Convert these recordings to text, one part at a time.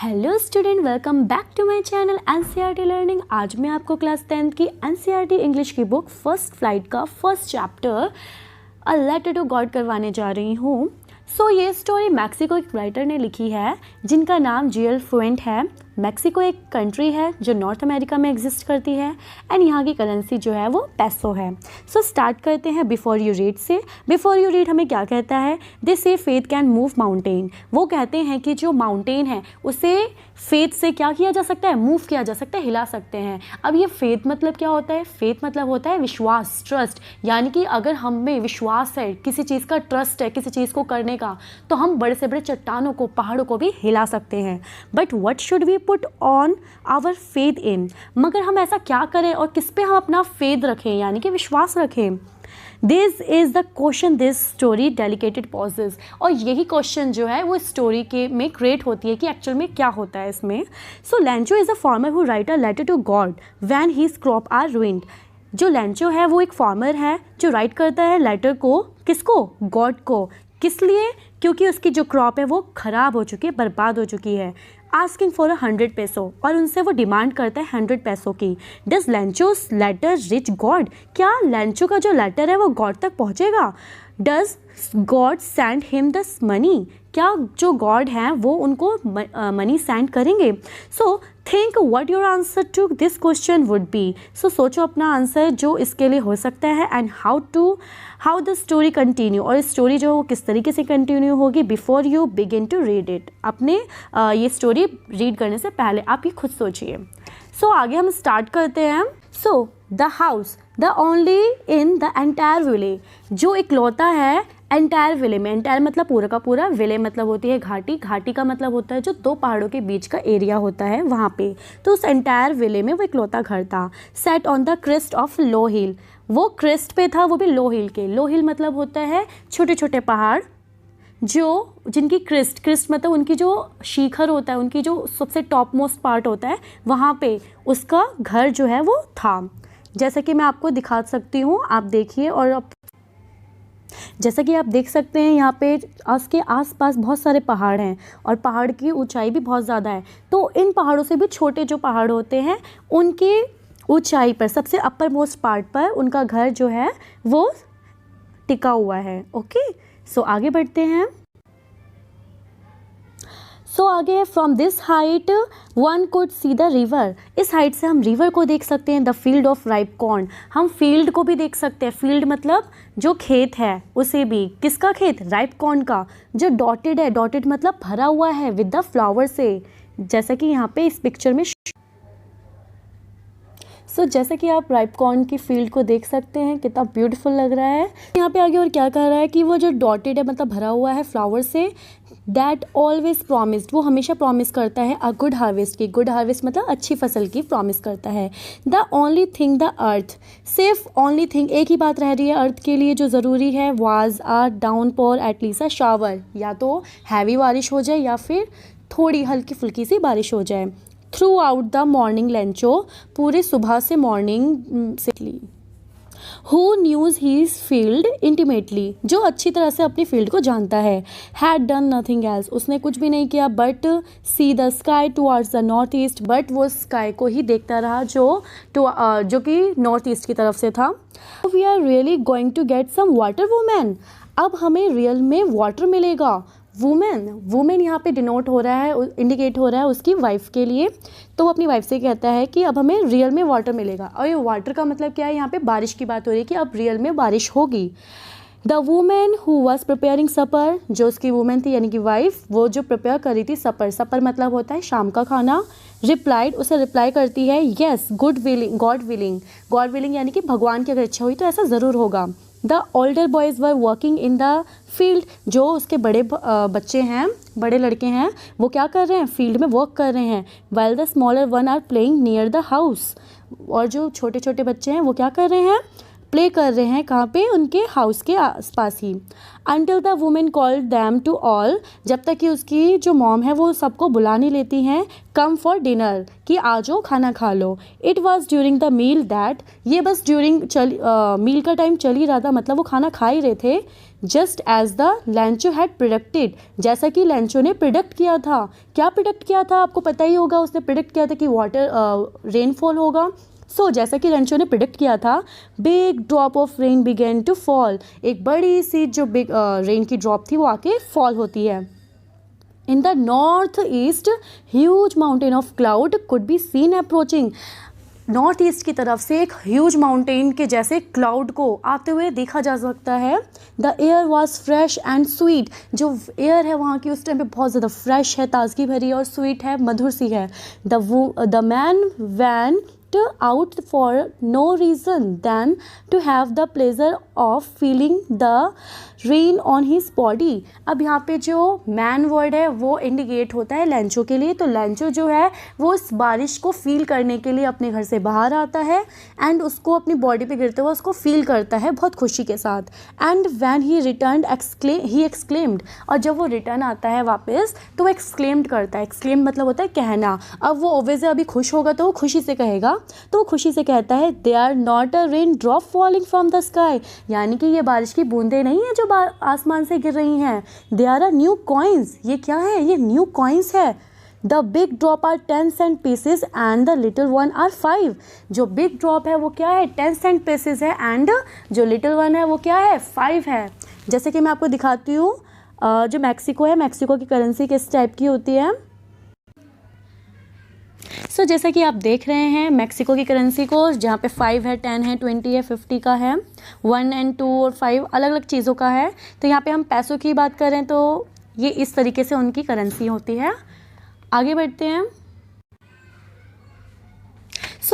Hello student, welcome back to my channel NCERT learning. आज मैं आपको क्लास 10th की एनसीईआरटी इंग्लिश की बुक फर्स्ट फ्लाइट का first chapter a letter to God करवाने जा रही हूँ। ये स्टोरी मैक्सिको एक राइटर ने लिखी है जिनका नाम जीएल फ्रुएंट है। मैक्सिको एक कंट्री है जो नॉर्थ अमेरिका में एग्जिस्ट करती है एंड यहाँ की करेंसी जो है वो पैसो है। स्टार्ट करते हैं बिफोर यू रीड से। बिफोर यू रीड हमें क्या कहता है? दे से फेथ कैन मूव माउंटेन। वो कहते हैं कि जो माउंटेन है उसे फेथ से क्या किया जा सकता है? मूव किया जा सकता है, हिला सकते हैं। अब ये फेथ मतलब क्या होता है? फेथ मतलब होता है विश्वास, ट्रस्ट। यानी कि अगर हम में विश्वास है, किसी चीज़ का ट्रस्ट है किसी चीज़ को करने का, तो हम बड़े से बड़े चट्टानों को, पहाड़ों को भी हिला सकते हैं। But what should we put on our faith in? मगर हम ऐसा क्या करें और किस पे हम अपना फेथ रखें, यानी कि विश्वास रखें? This is the question this story dedicated poses. और यही क्वेश्चन जो है वो स्टोरी के में क्रिएट होती है कि एक्चुअल में क्या होता है इसमें। Lencho is a farmer who write a letter to God when his crop are ruined. जो लैंचो है वो एक फार्मर है जो राइट करता है लेटर को, किसको? गॉड को। किस लिए? क्योंकि उसकी जो क्रॉप है वो ख़राब हो चुकी है, बर्बाद हो चुकी है। आस्किंग फॉर 100 पैसो, और उनसे वो डिमांड करता है 100 पैसों की। Does Lencho's letter reach God? क्या लैंचो का जो लेटर है वो गॉड तक पहुँचेगा? Does God send him this money? क्या जो गॉड हैं वो उनको मनी सेंड करेंगे? Think what your answer to this question would be. सोचो अपना आंसर जो इसके लिए हो सकता है and how the story continue, और स्टोरी जो वो किस तरीके से कंटिन्यू होगी before you begin to read it. अपने ये स्टोरी रीड करने से पहले आप ये खुद सोचिए। आगे हम स्टार्ट करते हैं। The house the only in the entire village, जो इकलौता है एंटायर विले में। एंटायर मतलब पूरा का पूरा, विले मतलब होती है घाटी, घाटी का मतलब होता है जो दो पहाड़ों के बीच का एरिया होता है वहाँ पे। तो उस एंटायर विले में वो इकलौता घर था। Set on the crest of low hill, वो क्रेस्ट पे था, वो भी लो हिल के। लो हिल मतलब होता है छोटे छोटे पहाड़ जो जिनकी क्रिस्ट मतलब उनकी जो शिखर होता है, उनकी जो सबसे टॉप मोस्ट पार्ट होता है, वहाँ पे उसका घर जो है वो था। जैसा कि मैं आपको दिखा सकती हूँ, आप देखिए। और जैसा कि आप देख सकते हैं यहाँ पे उसके आसपास बहुत सारे पहाड़ हैं और पहाड़ की ऊंचाई भी बहुत ज़्यादा है। तो इन पहाड़ों से भी छोटे जो पहाड़ होते हैं उनकी ऊंचाई पर, सबसे अपर मोस्ट पार्ट पर उनका घर जो है वो टिका हुआ है। ओके, आगे बढ़ते हैं। आगे है from this height one could see the river. इस हाइट से हम रिवर को देख सकते हैं। The field of ripe corn, हम फील्ड को भी देख सकते हैं। फील्ड मतलब जो खेत है उसे भी। किसका खेत? राइप कॉर्न का। जो डॉटेड है, डॉटेड मतलब भरा हुआ है विद द फ्लावर से, जैसा कि यहाँ पे इस पिक्चर में जैसे कि आप राइप कॉर्न की फील्ड को देख सकते हैं, कितना ब्यूटीफुल लग रहा है। यहाँ पे आगे और क्या कह रहा है कि वो जो डॉटेड है मतलब भरा हुआ है फ्लावर से, दैट ऑलवेज प्रॉमिस्ड, वो हमेशा प्रॉमिस करता है अ गुड हार्वेस्ट की। गुड हार्वेस्ट मतलब अच्छी फसल की प्रॉमिस करता है। The only thing the earth, सिर्फ ओनली थिंग, एक ही बात रह रही है अर्थ के लिए जो ज़रूरी है, was a downpour at least a shower, या तो हैवी बारिश हो जाए या फिर थोड़ी हल्की फुल्की सी बारिश हो जाए। Throughout the morning Lencho, पूरे सुबह से मॉर्निंग से ली। Who knows his field intimately, जो अच्छी तरह से अपनी फील्ड को जानता है। हैड डन नथिंग एल्स, उसने कुछ भी नहीं किया। But see the sky towards the north east, but वो स्काई को ही देखता रहा जो कि नॉर्थ ईस्ट की तरफ से था। We are really going to get some water women, अब हमें रियल में वाटर मिलेगा। वुमेन यहाँ पे डिनोट हो रहा है, इंडिकेट हो रहा है उसकी वाइफ के लिए। तो वो अपनी वाइफ से कहता है कि अब हमें रियल में वाटर मिलेगा। और ये वाटर का मतलब क्या है? यहाँ पे बारिश की बात हो रही है कि अब रियल में बारिश होगी। The women who was preparing supper, जो उसकी वुमेन थी यानी कि वाइफ, वो जो प्रिपेयर कर रही थी सपर, सपर मतलब होता है शाम का खाना। रिप्लाइड, उसे रिप्लाई करती है येस गॉड विलिंग यानी कि भगवान की अगर इच्छा हुई तो ऐसा ज़रूर होगा। The older boys were working in the field, जो उसके बड़े बच्चे हैं, बड़े लड़के हैं, वो क्या कर रहे हैं? फील्ड में वर्क कर रहे हैं। While the smaller one are playing near the house, और जो छोटे छोटे बच्चे हैं वो क्या कर रहे हैं? प्ले कर रहे हैं। कहाँ पे? उनके हाउस के आसपास ही। Until the women called them to all, जब तक कि उसकी जो मॉम है वो सबको बुला नहीं लेती हैं कम फॉर डिनर, कि आ जाओ खाना खा लो। It was during the meal that, ये बस ड्यूरिंग मील का टाइम चल ही रहा था, मतलब वो खाना खा ही रहे थे, just as the Lencho had predicted, जैसा कि लैंचो ने प्रिडिक्ट किया था। क्या प्रिडिक्ट किया था आपको पता ही होगा, उसने प्रिडिक्ट किया था कि रेनफॉल होगा। जैसा कि लैंचो ने प्रिडिक्ट किया था, big drop of rain began to fall, एक बड़ी सी जो बिग रेन की ड्रॉप थी वो आके फॉल होती है। In the north east huge mountain of cloud could be seen approaching, north east की तरफ से एक ह्यूज माउंटेन के जैसे क्लाउड को आते हुए देखा जा सकता है। The air was fresh and sweet, जो एयर है वहाँ की उस टाइम पे बहुत ज़्यादा फ्रेश है, ताजगी भरी और स्वीट है, मधुर सी है। The man went out for no reason than to have the pleasure of feeling the rain on his body। अब यहाँ पे जो मैन वर्ड है वो इंडिकेट होता है लैंचो के लिए, तो लैंचो जो है वो इस बारिश को फील करने के लिए अपने घर से बाहर आता है एंड उसको अपनी बॉडी पे गिरते हुए उसको फील करता है बहुत खुशी के साथ। And when he return he exclaimed, और जब वो रिटर्न आता है वापस तो वो एक्सक्लेम्ड करता है। एक्सक्लेम्ड मतलब होता है कहना। अब वो ऑब्वियसली अभी खुश होगा तो वो खुशी से कहेगा, तो वो खुशी से कहता है they are not a rain drop falling from the sky, यानी कि ये बारिश की बूंदें नहीं है जो आसमान से गिर रही हैं। They are a new coins, ये क्या है, ये न्यू कॉइन्स है। The big drop are 10 cent pieces and the little one are 5, जो बिग ड्रॉप है वो क्या है 10 सेंट पीसेस है एंड जो लिटिल वन है वो क्या है 5 है। जैसे कि मैं आपको दिखाती हूँ, जो मैक्सिको है, मैक्सिको की करेंसी किस टाइप की होती है। जैसा कि आप देख रहे हैं मैक्सिको की करेंसी को, जहाँ पे 5 है, 10 है, 20 है, 50 का है, 1 और 2 और 5 अलग अलग चीज़ों का है। तो यहाँ पे हम पैसों की बात करें तो ये इस तरीके से उनकी करेंसी होती है। आगे बढ़ते हैं।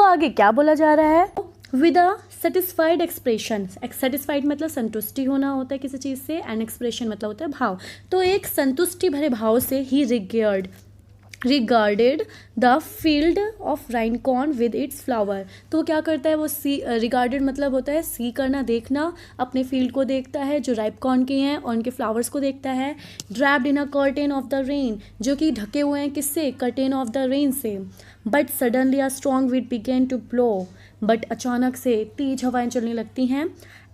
आगे क्या बोला जा रहा है, with a satisfied expression. Satisfied मतलब संतुष्टि होना होता है किसी चीज़ से, एंड एक्सप्रेशन मतलब होता है भाव। तो एक संतुष्टि भरे भाव से ही regarded the field of ripe corn with its flower. तो क्या करता है वो रिगार्डेड मतलब होता है सी करना, देखना, अपने फील्ड को देखता है जो राइप कॉर्न के हैं और उनके फ्लावर्स को देखता है। Draped in a curtain of the rain, जो कि ढके हुए हैं किससे, कर्टेन ऑफ द रेन से। But suddenly a strong wind began to blow, but अचानक से तेज हवाएं चलने लगती हैं।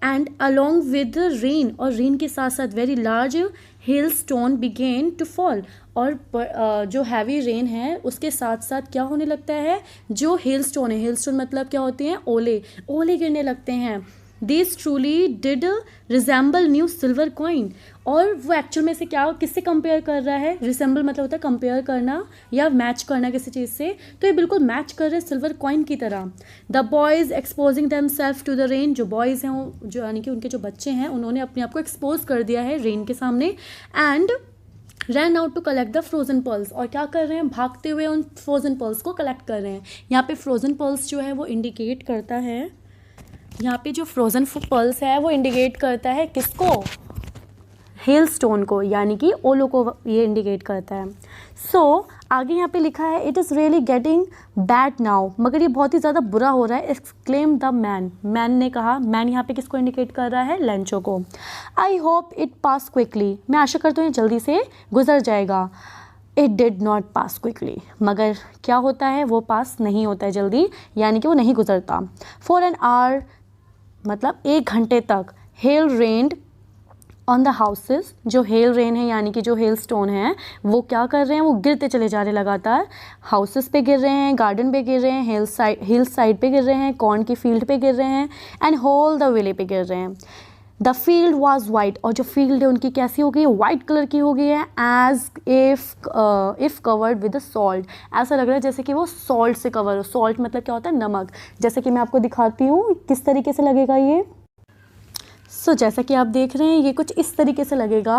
एंड अलॉन्ग विद रेन, और रेन के साथ साथ very large hail stone began to fall, और जो हैवी रेन है उसके साथ साथ क्या होने लगता है, जो हेल स्टोन है, हेल स्टोन मतलब क्या होते हैं, ओले गिरने लगते हैं। This truly did resemble new silver coin, और वो एक्चुअल में से क्या किससे कंपेयर कर रहा है, रिसेंबल मतलब होता है कंपेयर करना या मैच करना किसी चीज़ से, तो ये बिल्कुल मैच कर रहे हैं सिल्वर कॉइन की तरह। The boys exposing them self to the rain, जो बॉयज़ हैं वो जो यानी कि उनके जो बच्चे हैं उन्होंने अपने आप को एक्सपोज कर दिया है रेन के सामने। And run out to collect the frozen pearls, और क्या कर रहे हैं, भागते हुए उन फ्रोजन पर्ल्स को कलेक्ट कर रहे हैं। यहाँ पे फ्रोजन पर्ल्स जो है वो इंडिकेट करता है, यहाँ पे जो फ्रोजन पर्ल्स है वो इंडिकेट करता है किसको, हेल स्टोन को, यानी कि ओलो को ये इंडिकेट करता है। आगे यहाँ पे लिखा है it is really getting bad now, मगर ये बहुत ही ज़्यादा बुरा हो रहा है। एक्सक्लेम द मैन ने कहा, मैन यहाँ पे किसको इंडिकेट कर रहा है, लैंचो को। I hope it pass quickly, मैं आशा करता हूँ ये जल्दी से गुजर जाएगा। It did not pass quickly, मगर क्या होता है वो पास नहीं होता है जल्दी, यानी कि वो नहीं गुजरता। फॉर एन आवर मतलब 1 घंटे तक hello rained on the houses, जो हेल रेन है यानी कि जो हेल स्टोन है वो क्या कर रहे हैं, वो गिरते चले जा रहे हैं लगातार। हाउसेस पे गिर रहे हैं, गार्डन पे गिर रहे हैं, हिल साइड पे गिर रहे हैं, कॉर्न की फील्ड पे गिर रहे हैं, एंड होल द विले पे गिर रहे हैं। द फील्ड वॉज वाइट, और जो फील्ड है उनकी कैसी हो गई है, वाइट कलर की हो गई है। As if covered with salt, ऐसा लग रहा है जैसे कि वो सॉल्ट से कवर हो। सॉल्ट मतलब क्या होता है, नमक। जैसे कि मैं आपको दिखाती हूँ किस तरीके से लगेगा ये। जैसा कि आप देख रहे हैं ये कुछ इस तरीके से लगेगा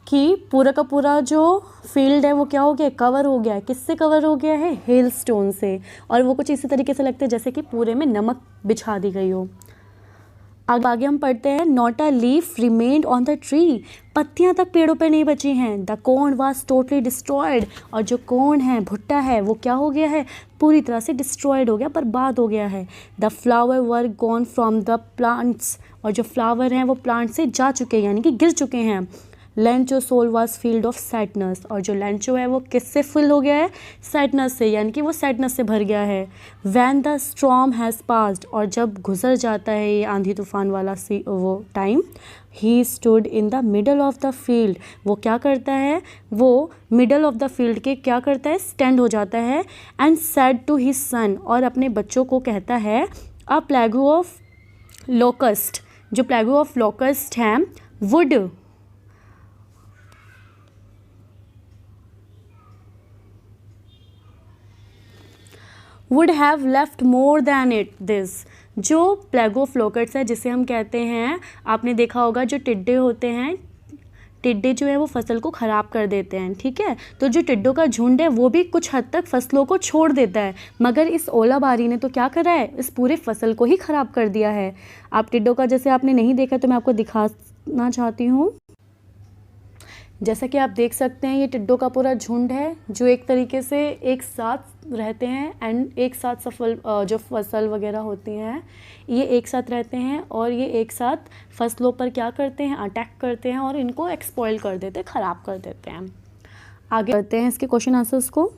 कि पूरा का पूरा जो फील्ड है वो क्या हो गया, कवर हो गया है। किससे कवर हो गया है, हेल स्टोन से, और वो कुछ इसी तरीके से लगते हैं जैसे कि पूरे में नमक बिछा दी गई हो। आगे हम पढ़ते हैं, not a leaf remained on the tree, पत्तियां तक पेड़ों पे नहीं बची हैं। The corn was totally destroyed, और जो कॉर्न है, भुट्टा है, वो क्या हो गया है, पूरी तरह से डिस्ट्रॉयड हो गया, बर्बाद हो गया है। The flower were gone from the plants, और जो फ्लावर हैं वो प्लांट से जा चुके हैं यानी कि गिर चुके हैं। Lencho soul was filled of sadness, और जो लेंचो है वो किससे फिल हो गया है, सैडनेस से, यानी कि वो सैडनेस से भर गया है। When the storm has passed, और जब गुजर जाता है ये आंधी तूफान वाला वो time, he stood in the middle of the field, वो क्या करता है, वो मिडल ऑफ द फील्ड के क्या करता है, स्टैंड हो जाता है। And said to his son, और अपने बच्चों को कहता है, अ प्लेग ऑफ लोकस्ट, जो प्लेग ऑफ लोकस्ट हैं would have left more than it this, जो प्लेग ऑफ लोकस्ट है जिसे हम कहते हैं, आपने देखा होगा जो टिड्डे होते हैं, टिड्डे जो है वो फसल को ख़राब कर देते हैं, ठीक है। तो जो टिड्डों का झुंड है वो भी कुछ हद तक फसलों को छोड़ देता है, मगर इस ओलाबारी ने तो क्या करा है, इस पूरे फसल को ही ख़राब कर दिया है। आप टिड्डों का जैसे आपने नहीं देखा तो मैं आपको दिखाना चाहती हूँ। जैसा कि आप देख सकते हैं ये टिड्डों का पूरा झुंड है जो एक तरीके से एक साथ रहते हैं, एंड एक साथ जो फसल वगैरह होती हैं ये एक साथ रहते हैं, और ये एक साथ फसलों पर क्या करते हैं, अटैक करते हैं और इनको एक्सपॉइल कर देते हैं, ख़राब कर देते हैं। आगे बढ़ते हैं इसके क्वेश्चन आंसर्स को।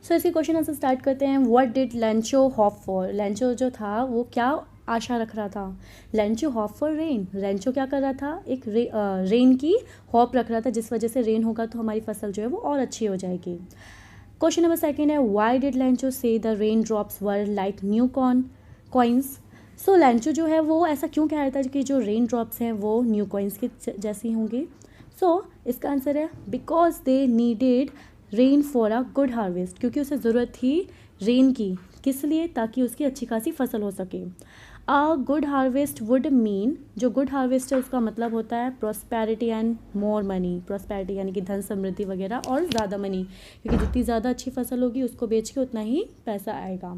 सो इसके क्वेश्चन आंसर स्टार्ट करते हैं। What did Lencho hope for, Lencho जो था वो क्या आशा रख रहा था, Lencho hope for rain, Lencho क्या कर रहा था, एक रेन की होप रख रहा था, जिस वजह से रेन होगा तो हमारी फसल जो है वो और अच्छी हो जाएगी। क्वेश्चन नंबर सेकंड है, व्हाई डिड लेंचो से the rain drops were like new coins. So Lencho जो है वो ऐसा क्यों कह रहा था कि जो रेन ड्रॉप्स हैं वो न्यू कॉइन्स की जैसी होंगी। सो इसका आंसर है because they needed rain for a good harvest, क्योंकि उसे ज़रूरत थी रेन की, किस लिए, ताकि उसकी अच्छी खासी फसल हो सके। A good harvest would mean, जो गुड हार्वेस्ट है उसका मतलब होता है prosperity and more money, prosperity यानी कि धन समृद्धि वगैरह और ज़्यादा मनी, क्योंकि जितनी ज़्यादा अच्छी फसल होगी उसको बेच के उतना ही पैसा आएगा।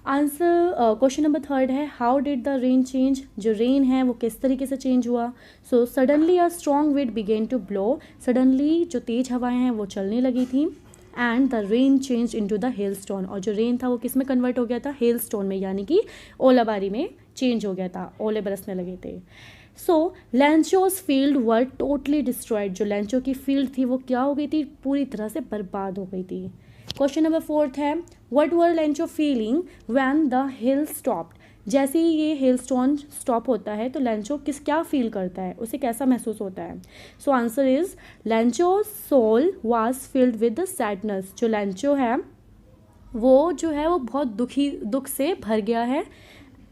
आंसर क्वेश्चन नंबर थर्ड है, how did the rain change, जो रेन है वो किस तरीके से चेंज हुआ। So suddenly a strong wind began to blow, suddenly जो तेज़ हवाएं हैं वो चलने लगी थी, and the rain change into the hail stone, और जो रेन था वो किस में कन्वर्ट हो गया था, हेल स्टोन में, यानी कि ओलाबारी में चेंज हो गया था, ओले बरसने लगे थे। So Lencho's field were totally destroyed, जो लेंचो की फील्ड थी वो क्या हो गई थी, पूरी तरह से बर्बाद हो गई थी। क्वेश्चन नंबर फोर्थ है, what were Lencho feeling when the hill stopped, जैसे ही ये हेल स्टोन स्टॉप होता है तो लेंचो क्या फील करता है, उसे कैसा महसूस होता है। So answer is Lencho soul was filled with the sadness, जो लेंचो है वो जो है वो बहुत दुख से भर गया है।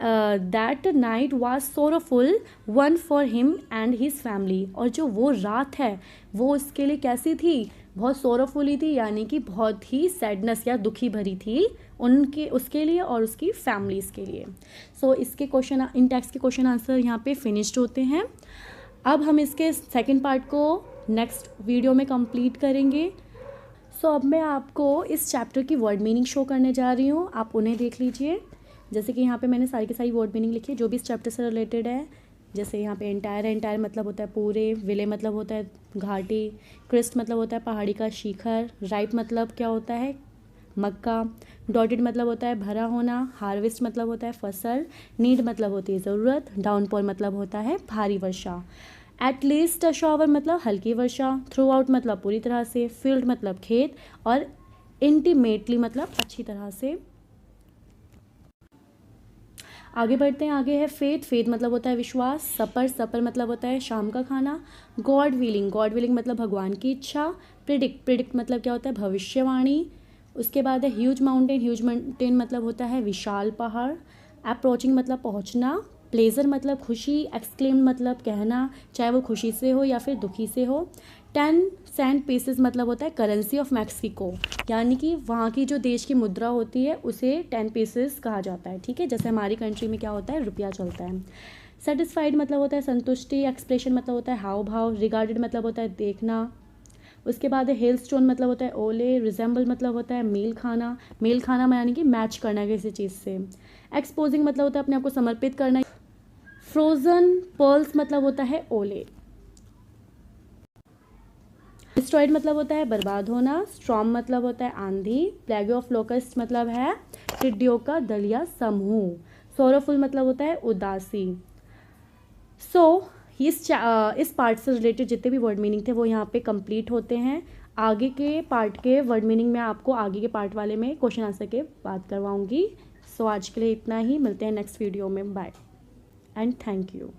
That night was sorrowful one for him and his family, और जो वो रात है वो उसके लिए कैसी थी, बहुत सोरोफुल थी, यानी कि बहुत ही सैडनेस या दुखी भरी थी उसके लिए और उसकी फैमिलीज़ के लिए। सो इसके क्वेश्चन, इन टेक्स्ट के क्वेश्चन आंसर यहाँ पे फिनिश्ड होते हैं। अब हम इसके सेकंड पार्ट को नेक्स्ट वीडियो में कंप्लीट करेंगे। सो अब मैं आपको इस चैप्टर की वर्ड मीनिंग शो करने जा रही हूँ, आप उन्हें देख लीजिए। जैसे कि यहाँ पे मैंने सारी की सारी वर्ड मीनिंग लिखी है जो भी इस चैप्टर से रिलेटेड है। जैसे यहाँ पे एंटायर है, एंटायर मतलब होता है पूरे, विले मतलब होता है घाटी, क्रिस्ट मतलब होता है पहाड़ी का शिखर, राइप मतलब क्या होता है, मक्का, डॉटेड मतलब होता है भरा होना, हार्वेस्ट मतलब होता है फसल, नीड मतलब होती है ज़रूरत, डाउनपोर मतलब होता है भारी वर्षा, एटलीस्ट अ शॉवर मतलब हल्की वर्षा, थ्रू आउट मतलब पूरी तरह से, फील्ड मतलब खेत, और इंटीमेटली मतलब अच्छी तरह से। आगे बढ़ते हैं, आगे है फेथ, फेथ मतलब होता है विश्वास, सपर, सपर मतलब होता है शाम का खाना, गॉड विलिंग, गॉड विलिंग मतलब भगवान की इच्छा, प्रिडिक्ट, प्रिडिक्ट मतलब क्या होता है भविष्यवाणी। उसके बाद है ह्यूज माउंटेन, ह्यूज माउंटेन मतलब होता है विशाल पहाड़, अप्रोचिंग मतलब पहुंचना, प्लेजर मतलब खुशी, एक्सक्लेम मतलब कहना, चाहे वो खुशी से हो या फिर दुखी से हो, 10 सेंट पीसेस मतलब होता है करेंसी ऑफ मैक्सिको, यानी कि वहाँ की जो देश की मुद्रा होती है उसे 10 पीसेस कहा जाता है, ठीक है, जैसे हमारी कंट्री में क्या होता है रुपया चलता है। सेटिस्फाइड मतलब होता है संतुष्टि, एक्सप्रेशन मतलब होता है हाव भाव, रिगार्डेड मतलब होता है देखना। उसके बाद है हेल स्टोन मतलब होता है ओले, रिजेंबल मतलब होता है मेल खाना, मेल खाना यानी कि मैच करना किसी चीज़ से, एक्सपोजिंग मतलब होता है अपने आप को समर्पित करना, फ्रोजन पर्ल्स मतलब होता है ओले, डिस्ट्रॉयड मतलब होता है बर्बाद होना, स्ट्रॉम मतलब होता है आंधी, प्लेग ऑफ लोकस्ट मतलब है टिड्डियों का दल या समूह, सोरोफुल मतलब होता है उदासी। सो इस पार्ट से रिलेटेड जितने भी वर्ड मीनिंग थे वो यहाँ पे कंप्लीट होते हैं। आगे के पार्ट के वर्ड मीनिंग में आपको आगे के पार्ट वाले में क्वेश्चन आंसर के बात करवाऊँगी। सो आज के लिए इतना ही, मिलते हैं नेक्स्ट वीडियो में। Bye and thank you.